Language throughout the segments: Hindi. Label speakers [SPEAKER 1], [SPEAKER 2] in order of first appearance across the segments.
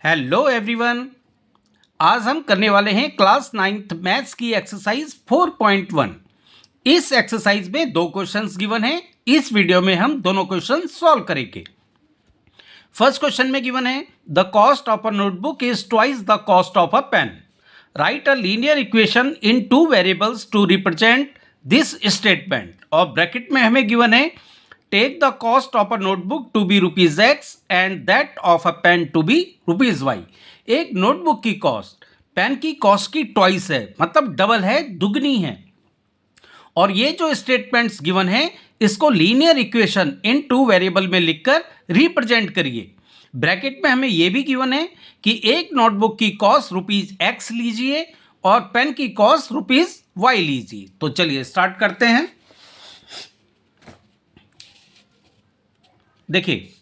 [SPEAKER 1] Hello everyone. आज हम करने वाले हैं क्लास 9th मैथ्स की एक्सरसाइज 4.1। इस एक्सरसाइज में दो क्वेश्चंस गिवन हैं। इस वीडियो में हम दोनों क्वेश्चन सॉल्व करेंगे। फर्स्ट क्वेश्चन में गिवन है the cost of a notebook is twice the cost of a pen. Right a linear equation in two variables to represent this statement. और ब्रैकेट में हमें गिवन है take the cost of a notebook to be ₹X and that of a pen to be ₹Y। एक नोटबुक की कॉस्ट पेन की कॉस्ट की ट्वाइस है, मतलब डबल है, दुगनी है। और ये जो स्टेटमेंट्स गिवन है इसको linear equation in two variable में लिखकर रिप्रेजेंट करिए। ब्रैकेट में हमें यह भी गिवन है कि एक नोटबुक की कॉस्ट ₹X लीजिए और पेन की कॉस्ट ₹Y लीजिए। तो चलिए स्टार्ट करते हैं। देखिए,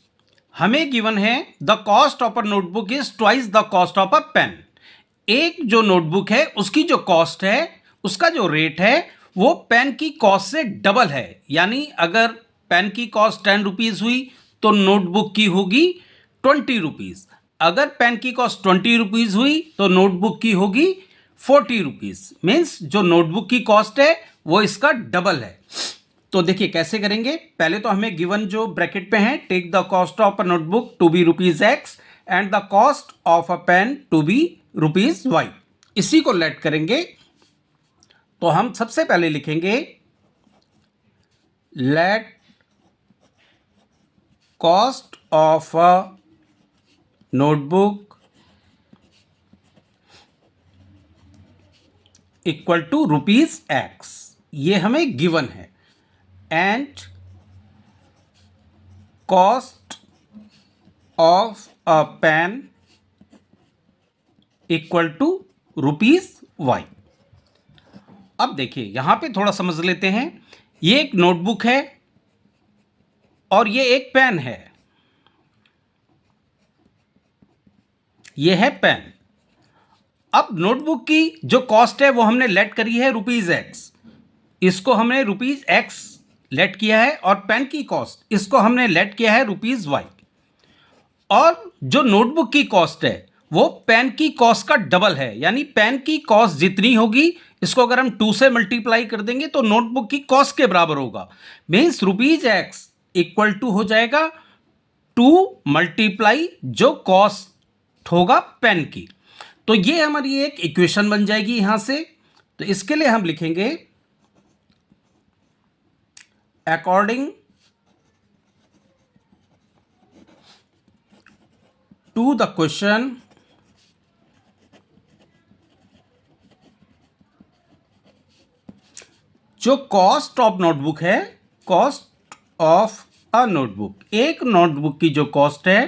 [SPEAKER 1] हमें गिवन है the cost of a notebook is twice the cost of a pen. एक जो नोटबुक है उसकी जो कॉस्ट है, उसका जो रेट है वो पेन की कॉस्ट से डबल है। यानी अगर पेन की कॉस्ट ₹10 हुई तो नोटबुक की होगी ₹20। अगर पेन की कॉस्ट ₹20 हुई तो नोटबुक की होगी ₹40। मीन्स जो नोटबुक की कॉस्ट है वो इसका डबल है। तो देखिए कैसे करेंगे। पहले तो हमें गिवन जो ब्रैकेट पे है take the cost of a notebook to be ₹X and the cost of a pen to be ₹Y, इसी को लेट करेंगे। तो हम सबसे पहले लिखेंगे let cost of a notebook equal to ₹X। ये हमें गिवन है। And cost of a pen equal to ₹Y। अब देखिए यहां पे थोड़ा समझ लेते हैं। ये एक नोटबुक है और ये एक पेन है। ये है पेन। अब नोटबुक की जो कॉस्ट है वो हमने लेट करी है ₹X। इसको हमने ₹X लेट किया है और पेन की कॉस्ट इसको हमने लेट किया है ₹Y। और जो नोटबुक की कॉस्ट है वो पेन की कॉस्ट का डबल है। यानी पेन की कॉस्ट जितनी होगी इसको अगर हम 2 से मल्टीप्लाई कर देंगे तो नोटबुक की कॉस्ट के बराबर होगा। मीन्स ₹X इक्वल टू हो जाएगा 2 मल्टीप्लाई जो कॉस्ट होगा पेन की। तो ये हमारी एक इक्वेशन बन जाएगी यहां से। तो इसके लिए हम लिखेंगे अकॉर्डिंग टू द क्वेश्चन जो कॉस्ट ऑफ नोटबुक है, कॉस्ट ऑफ अ नोटबुक, एक नोटबुक की जो कॉस्ट है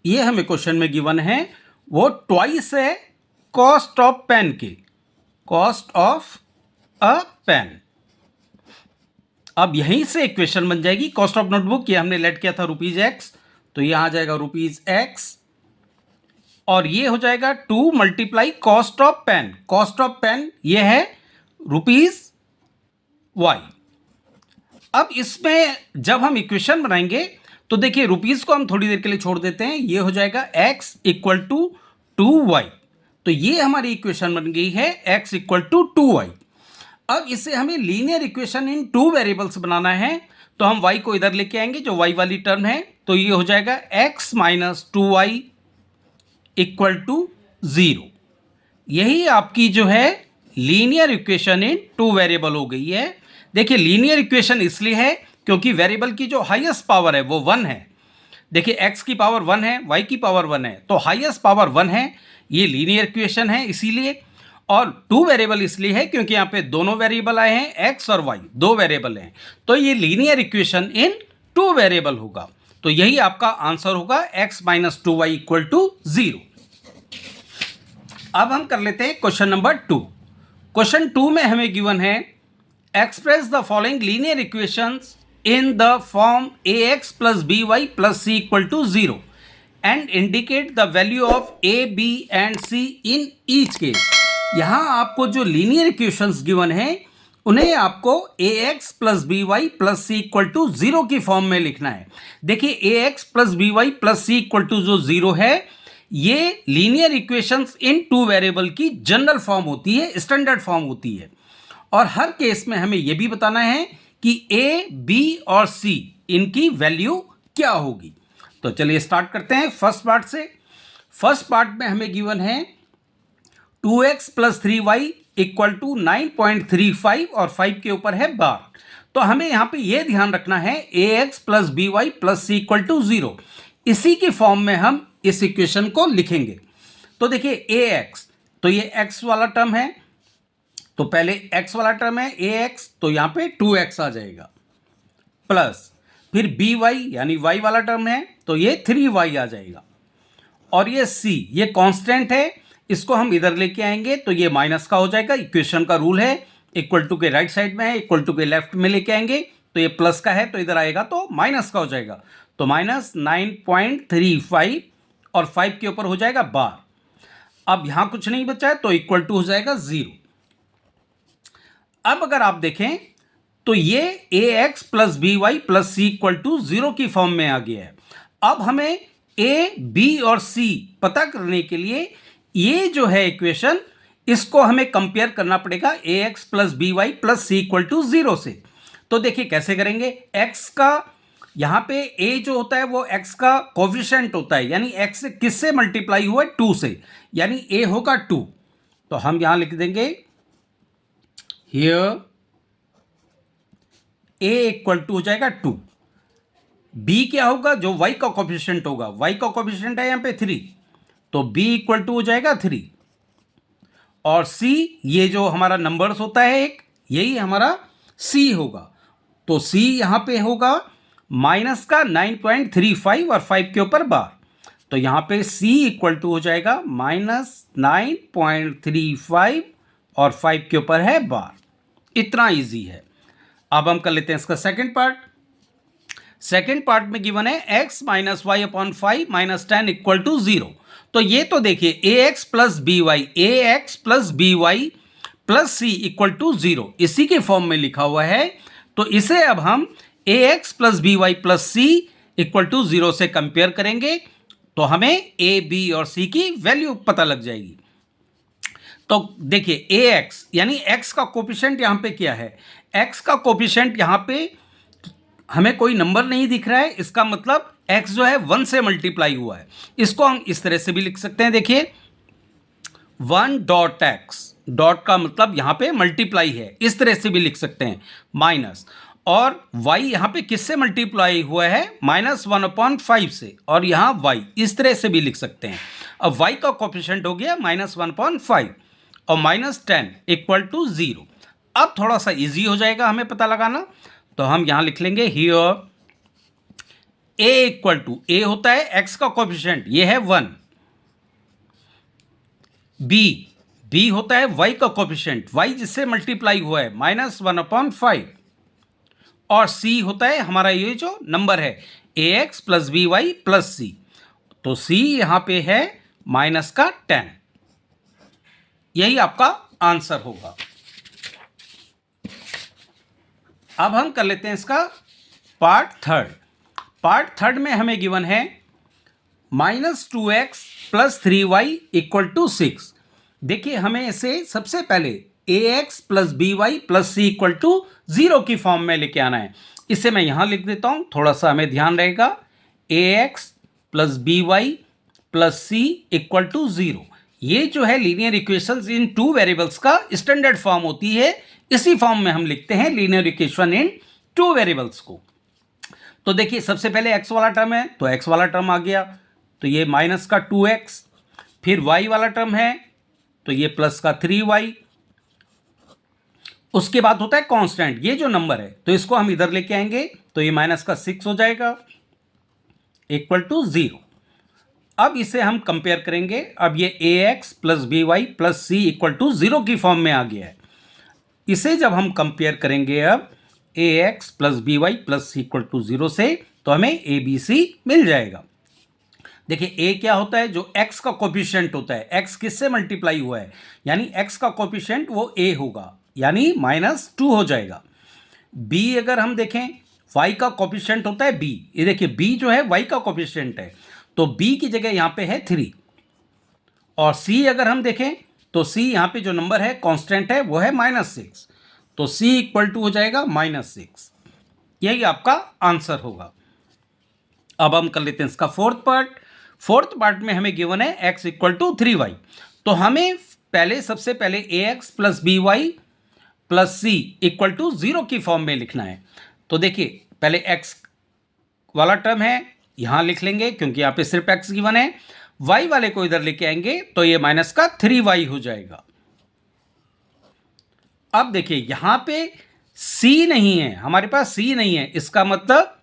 [SPEAKER 1] ये हमें क्वेश्चन में गिवन है वो ट्वाइस है कॉस्ट ऑफ पेन की, कॉस्ट ऑफ अ पेन। अब यहीं से इक्वेशन बन जाएगी कॉस्ट ऑफ नोटबुक। ये हमने लेट किया था ₹X, तो ये आ जाएगा ₹X और ये हो जाएगा 2 multiply cost of pen. Cost of pen ये है ₹Y। अब इसमें जब हम इक्वेशन बनाएंगे तो देखिए रुपीस को हम थोड़ी देर के लिए छोड़ देते हैं। ये हो जाएगा X इक्वल टू 2Y। तो ये हमारी इक्वेशन बन गई है X इक्वल टू 2Y। अब इसे हमें linear equation in two variables बनाना है। तो हम y को इधर लेके आएंगे जो y वाली टर्म है। तो ये हो जाएगा x minus 2y equal to 0। यही आपकी जो है linear equation in two variable हो गई है। देखिए लीनियर इक्वेशन इसलिए है क्योंकि वेरिएबल की जो हाईएस्ट पावर है वो 1 है। देखिए x की पावर 1 है, y की पावर 1 है, तो हाईएस्ट पावर 1 है। ये लीनियर इक्वेशन है इसीलिए। और टू वेरिएबल इसलिए है क्योंकि यहाँ पे दोनों वेरिएबल आए हैं, x और y दो वेरिएबल हैं। तो ये linear equation in two variable होगा। तो यही आपका आंसर होगा x minus 2y equal to 0। अब हम कर लेते हैं क्वेश्चन नंबर 2। क्वेश्चन 2 में हमें गिवन है express the following linear equations in the form ax plus by plus c equal to 0 and indicate the value of a, b and c in each case. यहां आपको जो लीनियर इक्वेशंस गिवन है उन्हें आपको a x plus B Y plus C equal to zero की फॉर्म में लिखना है। देखिए a x plus B Y plus C equal to जो जीरो है, ये linear equations in two variable की जनरल फॉर्म होती है, स्टैंडर्ड फॉर्म होती है। और हर केस में हमें यह भी बताना है कि ए, बी और सी इनकी वैल्यू क्या होगी। तो चलिए स्टार्ट करते हैं फर्स्ट पार्ट से। फर्स्ट पार्ट में हमें गिवन है 2x plus 3y equal to 9.35 और 5 के ऊपर है बार। तो हमें यहाँ पे ये ध्यान रखना है ax plus B Y plus C equal to 0, इसी की फॉर्म में हम इस इक्वेशन को लिखेंगे। तो देखिए ax, तो ये x वाला टर्म है, तो पहले x वाला टर्म है ax, तो यहाँ पे 2x आ जाएगा, प्लस फिर by यानी y वाला टर्म है, तो ये 3y आ जाएगा। और ये c, ये कांस्टेंट है, इसको हम इधर लेके आएंगे तो ये माइनस का हो जाएगा। इक्वेशन का रूल है इक्वल टू के राइट साइड में है, इक्वल टू के लेफ्ट में लेके आएंगे तो ये प्लस का है, तो इधर आएगा तो माइनस का हो जाएगा। तो माइनस 9.35 और 5 के ऊपर हो जाएगा बार। अब यहां कुछ नहीं बचा है तो इक्वल टू हो जाएगा 0। अब अगर आप देखें तो ये a x plus B Y plus C equal to 0 की फॉर्म में आ गया है। अब हमें ए, बी और सी पता करने के लिए ये जो है इक्वेशन, इसको हमें कंपेयर करना पड़ेगा a x plus B Y plus C equal to 0 से। तो देखिए कैसे करेंगे। एक्स का यहाँ पे ए जो होता है वो एक्स का कोफिशिएंट होता है, यानी एक्स किससे मल्टीप्लाई हुआ है, 2 से, यानी ए होगा 2। तो हम यहाँ लिख देंगे हियर ए इक्वल टू हो जाएगा 2। बी क्या होगा, जो वाई का कोफिशिएंट होगा, वाई का कोफिशिएंट है यहाँ पे 3, तो b इक्वल टू हो जाएगा 3। और c, ये जो हमारा नंबर्स होता है एक, यही हमारा c होगा। तो c यहाँ पे होगा माइनस का 9.35 और 5 के ऊपर बार। तो यहाँ पे c इक्वल टू हो जाएगा माइनस 9.35 और 5 के ऊपर है बार। इतना इजी है। अब हम कर लेते हैं इसका सेकंड पार्ट। सेकंड पार्ट में गिवन है x minus y upon 5 minus 10 equal to 0। तो ये तो देखिए a x plus B y, a x plus B Y plus C equal to 0, इसी के फॉर्म में लिखा हुआ है। तो इसे अब हम a x plus B Y plus C equal to 0 से कंपेयर करेंगे तो हमें ए, बी और सी की वैल्यू पता लग जाएगी। तो देखिए ए एक्स यानी एक्स का कोफिशिएंट यहाँ पे क्या है, एक्स का कोफिशिएंट यहाँ पे हमें कोई नंबर नहीं दिख रहा है, इसका मतलब x जो है 1 से मल्टीप्लाई हुआ है। इसको हम इस तरह से भी लिख सकते हैं, देखिए 1 डॉट x, डॉट का मतलब यहाँ पे मल्टीप्लाई है, इस तरह से भी लिख सकते हैं माइनस। और y यहाँ पे किससे मल्टीप्लाई हुआ है, -1/5 से, और यहाँ y इस तरह से भी लिख सकते हैं। अब y का कोफिशिएंट हो गया -1/5 और -10 इक्वल टू 0। अब थोड़ा सा इजी हो जाएगा हमें पता लगाना। तो हम यहां लिख लेंगे here a equal to, a होता है x का कोफिशिएंट, ये है 1, b होता है y का कोफिशिएंट, y जिससे मल्टीप्लाई हुआ है -1/5, और c होता है हमारा ये जो नंबर है ax plus B Y plus c. तो c यहां पे है -10। यही आपका आंसर होगा। अब हम कर लेते हैं इसका पार्ट थर्ड। पार्ट थर्ड में हमें गिवन है -2x plus 3y equal to 6। देखिए हमें इसे सबसे पहले ax plus B Y plus C equal to 0 की फॉर्म में लेके आना है। इसे मैं यहाँ लिख देता हूँ, थोड़ा सा हमें ध्यान रहेगा। ax plus B Y plus C equal to 0, ये जो है linear equations in two variables का स्टैंडर्ड फॉर्म होती है। इसी फॉर्म में हम लिखते हैं linear equation in two variables को। तो देखिए सबसे पहले x वाला टर्म है तो x वाला टर्म आ गया, तो ये माइनस का 2x, फिर y वाला टर्म है तो ये प्लस का 3y, उसके बाद होता है कांस्टेंट, ये जो नंबर है तो इसको हम इधर लेके आएंगे तो ये माइनस का 6 हो जाएगा इक्वल टू 0। अब इसे हम कंपेयर करेंगे। अब ये ax plus B Y plus C equal to 0 की फॉर्म में आ गया है। इसे जब हम कंपेयर करेंगे अब ax plus B Y plus C equal to 0 से, तो हमें ए बी सी मिल जाएगा। देखिए a क्या होता है, जो x का कोफिशिएंट होता है, x किससे मल्टीप्लाई हुआ है, यानी x का कोफिशिएंट वो a होगा, यानी -2 हो जाएगा। b अगर हम देखें, y का कोफिशिएंट होता है b, ये देखिए b जो है y का कोफिशिएंट है, तो b की जगह यहाँ पे है 3। और c अगर हम देखें तो c यहाँ पे जो नंबर है कांस्टेंट है वो है -6, तो c इक्वल टू हो जाएगा -6। यही आपका आंसर होगा। अब हम कर लेते हैं इसका फोर्थ पार्ट में हमें गिवन है x इक्वल टू 3y, तो हमें सबसे पहले ax plus by plus c equal to 0 की फॉर्म में लिखना है। तो देखिए पहले x वाला टर्म है, यहां लिख लेंगे क्योंकि यहां पे सिर्फ x गिवन है। y वाले को इधर लेके आएंगे तो ये माइनस का 3y हो जाएगा। अब देखिए यहां पे c नहीं है, हमारे पास c नहीं है, इसका मतलब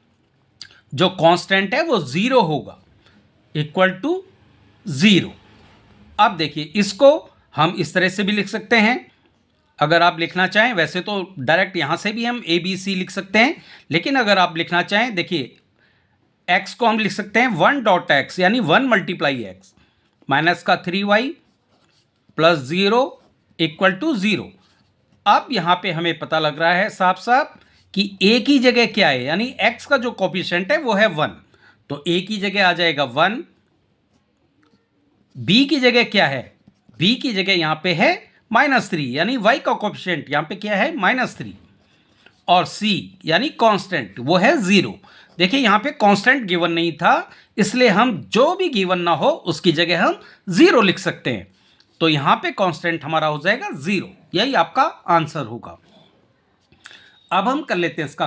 [SPEAKER 1] जो कांस्टेंट है वो 0 होगा, इक्वल टू 0। अब देखिए इसको हम इस तरह से भी लिख सकते हैं, अगर आप लिखना चाहें। वैसे तो डायरेक्ट यहां से भी हम ए बी सी लिख सकते हैं, लेकिन अगर आप लिखना चाहें, देखिए x को हम लिख सकते हैं 1.x यानी 1 मल्टीप्लाई x माइनस का 3y प्लस 0 इक्वल टू 0। अब यहां पे हमें पता लग रहा है साफ साफ कि a की जगह क्या है, यानी x का जो कोफिशिएंट है वो है 1, तो a की जगह आ जाएगा 1। b की जगह क्या है, b की जगह यहां पे है -3, यानी y का कोफिशिएंट यहां पे क्या है -3। और c यानी कांस्टेंट वो है 0। देखिए यहां पे कांस्टेंट गिवन नहीं था, इसलिए हम जो भी गिवन ना हो उसकी जगह हम 0 लिख सकते हैं, तो यहां पे कांस्टेंट हमारा हो जाएगा 0। यही आपका आंसर होगा। अब हम कर लेते हैं इसका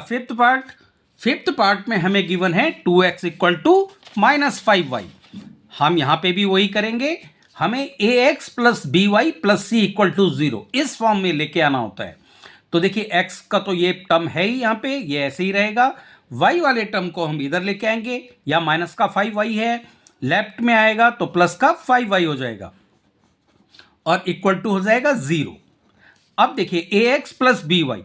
[SPEAKER 1] फिफ्थ पार्ट में हमें गिवन है 2x इक्वल टू -5y। हम यहां पे भी वही करेंगे, हमें ax plus by plus c equal to 0 इस फॉर्म में लेके आना होता है। तो देखिए x का तो ये टर्म है ही, यहाँ पे ये ऐसे ही रहेगा। y वाले टर्म को हम इधर लेके आएंगे, या माइनस का 5y है, लेफ्ट में आएगा तो प्लस का 5y हो जाएगा और इक्वल टू हो जाएगा 0। अब देखिए ax प्लस by,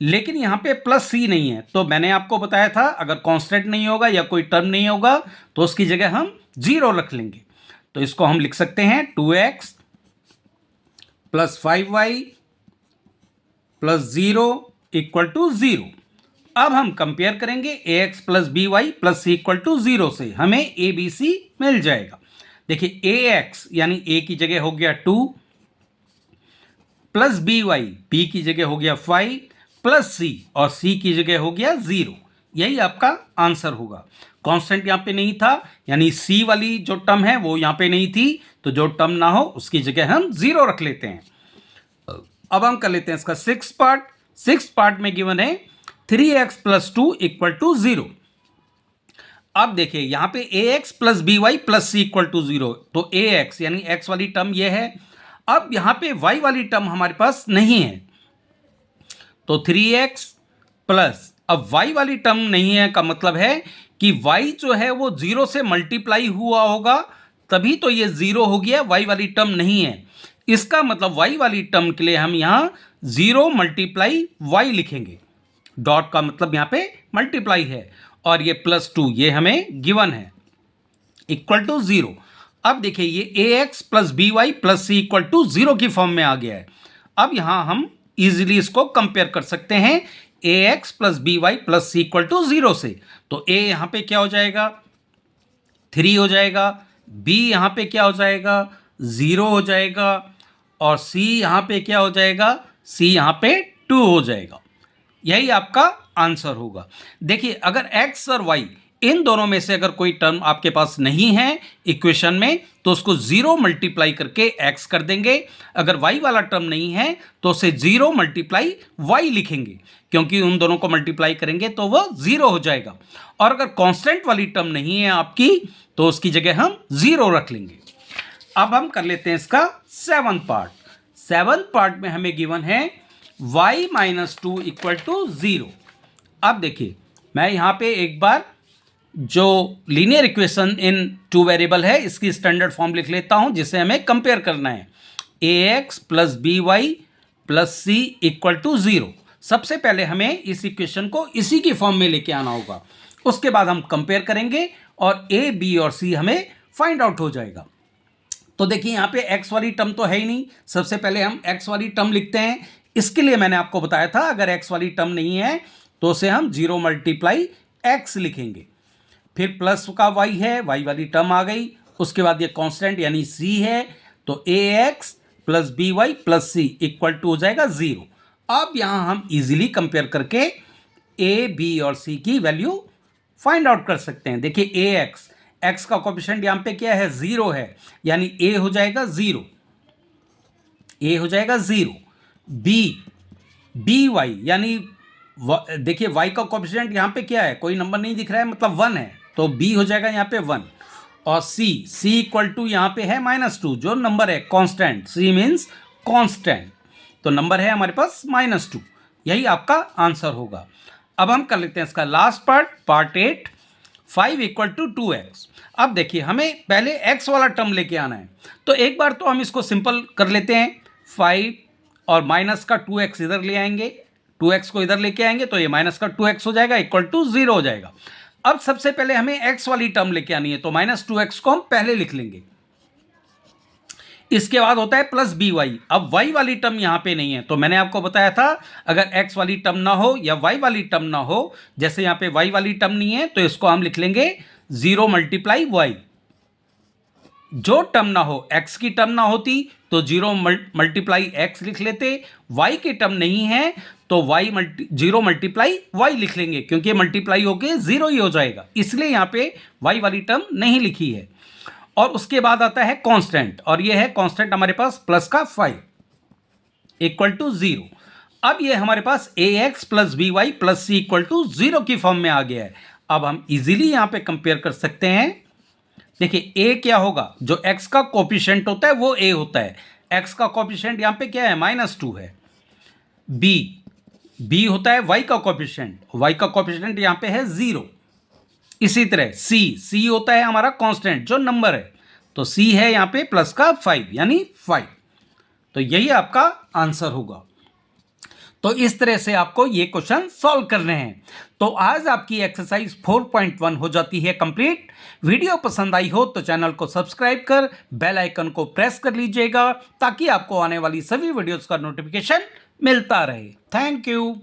[SPEAKER 1] लेकिन यहाँ पे प्लस c नहीं है, तो मैंने आपको बताया था अगर कांस्टेंट नहीं होगा या कोई टर्म नहीं होगा तो उसकी जगह हम 0 रख लेंगे। तो इसको हम लिख सकते हैं 2x plus 5y plus 0 equal to 0। अब हम कंपेयर करेंगे ax plus by plus c equal to 0 से, हमें abc मिल जाएगा। देखिए ax यानी a की जगह हो गया 2 प्लस by b की जगह हो गया 5 प्लस c और c की जगह हो गया 0। यही आपका आंसर होगा। कांस्टेंट यहाँ पे नहीं था, यानी c वाली जो टर्म है वो यहाँ पे नहीं थी, तो जो टर्म ना हो उसकी जगह हम 0 रख लेते हैं। अब हम कर लेते हैं इसका सिक्स पार्ट में गिवन है 3x प्लस 2 इक्वल टू 0। अब देखिए यहां पे ax plus by plus c equal to 0, तो ax यानी x वाली टर्म ये है। अब यहां पे y वाली टर्म हमारे पास नहीं है, तो 3x प्लस, अब y वाली टर्म नहीं है का मतलब है कि y जो है वो 0 से मल्टीप्लाई हुआ होगा, तभी तो ये 0 हो गया, y वाली टर्म नहीं है। इसका मतलब y वाली टर्म के लिए हम यहां 0 मल्टीप्लाई y लिखेंगे, डॉट का मतलब यहां पे मल्टीप्लाई है, और ये प्लस 2 ये हमें गिवन है, इक्वल टू 0। अब देखिए ये ax plus by plus c equal to 0 की फॉर्म में आ गया है। अब यहां हम इजीली इसको कंपेयर कर सकते हैं ax plus by plus c equal to 0 से। तो a यहां पे क्या हो जाएगा 3 हो जाएगा, b यहां पे क्या हो जाएगा 0 हो जाएगा, और c यहां पे क्या हो जाएगा, c यहां पे 2 हो जाएगा। यही आपका आंसर होगा। देखिए अगर x और y इन दोनों में से अगर कोई टर्म आपके पास नहीं है इक्वेशन में, तो उसको 0 मल्टीप्लाई करके x कर देंगे। अगर y वाला टर्म नहीं है तो उसे 0 मल्टीप्लाई y लिखेंगे, क्योंकि उन दोनों को मल्टीप्लाई करेंगे तो वो 0 हो जाएगा। और अगर कांस्टेंट वाली टर्म नहीं है आपकी, तो उसकी जगह हम 0 रख लेंगे। अब हम कर लेते हैं इसका सेवंथ पार्ट में हमें गिवन है y माइनस 2 इक्वल टू 0। अब देखिए मैं यहां पे एक बार जो लीनियर इक्वेशन इन 2 वेरिएबल है इसकी स्टैंडर्ड फॉर्म लिख लेता हूं, जिसे हमें कंपेयर करना है। ax plus by plus c equal to 0। सबसे पहले हमें इस इक्वेशन को इसी की फॉर्म में लेके आना होगा, उसके बाद हम कंपेयर करेंगे और a b और c हमें फाइंड आउट हो जाएगा। तो देखिए यहाँ पे x वाली टर्म तो है ही नहीं, सबसे पहले हम x वाली टर्म लिखते हैं। इसके लिए मैंने आपको बताया था अगर एक्स वाली टर्म नहीं है तो उसे हम 0 मल्टीप्लाई एक्स लिखेंगे। फिर प्लस का वाई है, वाई वाली टर्म आ गई। उसके बाद ये कांस्टेंट यानी सी है, तो a x plus B Y plus C equal to हो जाएगा 0। अब यहां हम इजीली कंपेयर करके ए बी और सी की वैल्यू फाइंड आउट कर सकते हैं। देखिए ए एक्स, एक्स का कोएफिशिएंट यहां पे क्या है, 0 है, यानी ए हो जाएगा 0, ए हो जाएगा 0। बी वाई यानी देखिए वाई का कोएफिशिएंट यहां पे क्या है, कोई नंबर नहीं दिख रहा है, मतलब 1 है, तो बी हो जाएगा यहां पे 1। और सी इक्वल टू यहां पे है -2, जो नंबर है कांस्टेंट, सी मीन्स कांस्टेंट, तो नंबर है हमारे पास -2। यही आपका आंसर होगा। अब हम कर लेते हैं इसका last part 8, 5 equal to 2x। अब देखिए हमें पहले x वाला टर्म लेके आना है, तो एक बार तो हम इसको सिंपल कर लेते हैं। 5 और माइनस का 2x इधर ले आएंगे, 2x को इधर लेके आएंगे तो ये माइनस का 2x हो जाएगा, इक्वल टू 0 हो जाएगा। अब सबसे पहले हमें x वाली टर्म लेके आनी है, तो -2x को हम पहले लिख लेंगे। इसके बाद होता है प्लस बी वाई। अब y वाली टर्म यहां पे नहीं है, तो मैंने आपको बताया था अगर x वाली टर्म ना हो या y वाली टर्म ना हो, जैसे यहां पे y वाली टर्म नहीं है तो इसको हम लिख लेंगे 0 मल्टीप्लाई y। जो टर्म ना हो, x की टर्म ना होती तो 0 मल्टीप्लाई x लिख लेते, y की टर्म नहीं है तो 0 मल्टीप्लाई y लिख लेंगे, क्योंकि मल्टीप्लाई होके 0 ही हो जाएगा, इसलिए यहां पे y वाली टर्म नहीं लिखी है। और उसके बाद आता है कांस्टेंट, और ये है कांस्टेंट हमारे पास प्लस का 5 इक्वल टू 0। अब ये हमारे पास a x plus B Y plus C equal to 0 की फॉर्म में आ गया है। अब हम इजीली यहां पे कंपेयर कर सकते हैं। देखिए ए क्या होगा, जो एक्स का कोएफिशिएंट होता है वो ए होता है, एक्स का कोएफिशिएंट यहां पे क्या है, -2 है। बी होता है वाई का कोएफिशिएंट, वाई का कोएफिशिएंट यहां पे है 0। इसी तरह सी होता है हमारा कांस्टेंट, जो नंबर है, तो सी है यहां पे प्लस का 5 यानी 5। तो यही आपका आंसर होगा। तो इस तरह से आपको ये क्वेश्चन सॉल्व करने हैं। तो आज आपकी एक्सरसाइज 4.1 हो जाती है कंप्लीट। वीडियो पसंद आई हो तो चैनल को सब्सक्राइब कर बेल आइकन को प्रेस कर लीजिएगा, ताकि आपको आने वाली सभी वीडियोस का नोटिफिकेशन मिलता रहे। Thank you.